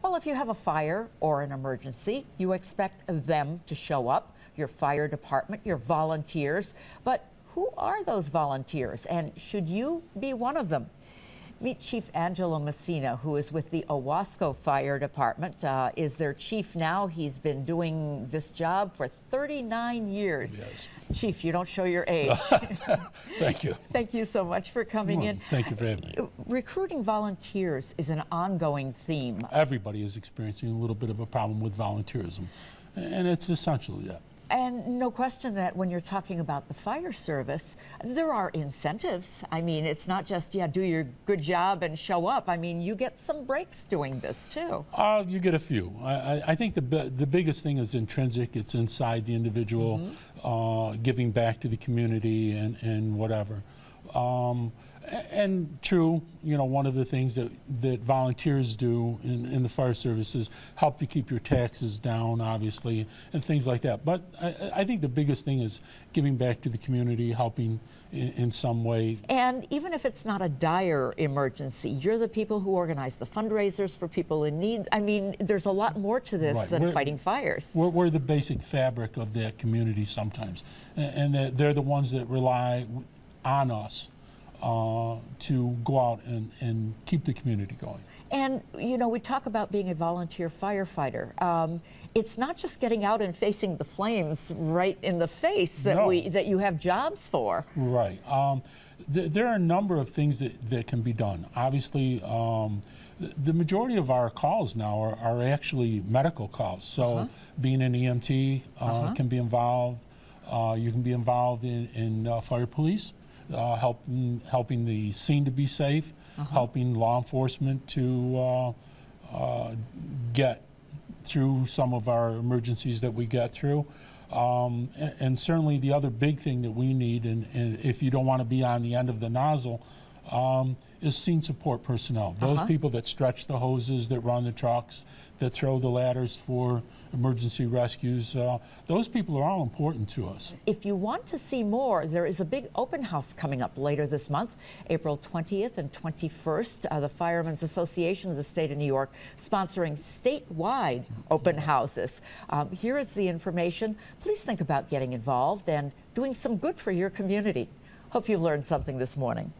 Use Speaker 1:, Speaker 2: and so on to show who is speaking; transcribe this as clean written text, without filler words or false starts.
Speaker 1: Well, if you have a fire or an emergency, you expect them to show up, your fire department, your volunteers. But who are those volunteers, and should you be one of them? Meet Chief Angelo Messina, who is with the Owasco Fire Department, is their chief now. He's been doing this job for 39 years.
Speaker 2: Yes.
Speaker 1: Chief, you don't show your age.
Speaker 2: Thank you.
Speaker 1: Thank you so much for coming in.
Speaker 2: Thank you for having me.
Speaker 1: Recruiting volunteers is an ongoing theme.
Speaker 2: Everybody is experiencing a little bit of a problem with volunteerism, and it's essentially that.
Speaker 1: And no question that when you're talking about the fire service, there are incentives. I mean, it's not just, yeah, do your good job and show up. I mean, you get some breaks doing this, too.
Speaker 2: You get a few. I think the biggest thing is intrinsic. It's inside the individual, giving back to the community and whatever. And true, you know, one of the things that volunteers do in the fire service is help to keep your taxes down, obviously, and things like that. But I think the biggest thing is giving back to the community, helping in some way.
Speaker 1: And even if it's not a dire emergency, you're the people who organize the fundraisers for people in need. I mean, there's a lot more to this than fighting fires.
Speaker 2: We're the basic fabric of that community sometimes. And they're the ones that rely on us to go out and keep the community going.
Speaker 1: And, you know, we talk about being a volunteer firefighter. It's not just getting out and facing the flames right in the face that you have jobs for.
Speaker 2: Right. There are a number of things that can be done. Obviously, the majority of our calls now are actually medical calls. So being an EMT can be involved. You can be involved in fire police. Helping the scene to be safe, helping law enforcement to get through some of our emergencies that we get through. And certainly the other big thing that we need, and if you don't want to be on the end of the nozzle, is scene support personnel. Those people that stretch the hoses, that run the trucks, that throw the ladders for emergency rescues, those people are all important to us.
Speaker 1: If you want to see more, there is a big open house coming up later this month, April 20th and 21st. The Firemen's Association of the State of New York sponsoring statewide open houses. Here is the information. Please think about getting involved and doing some good for your community. Hope you've learned something this morning.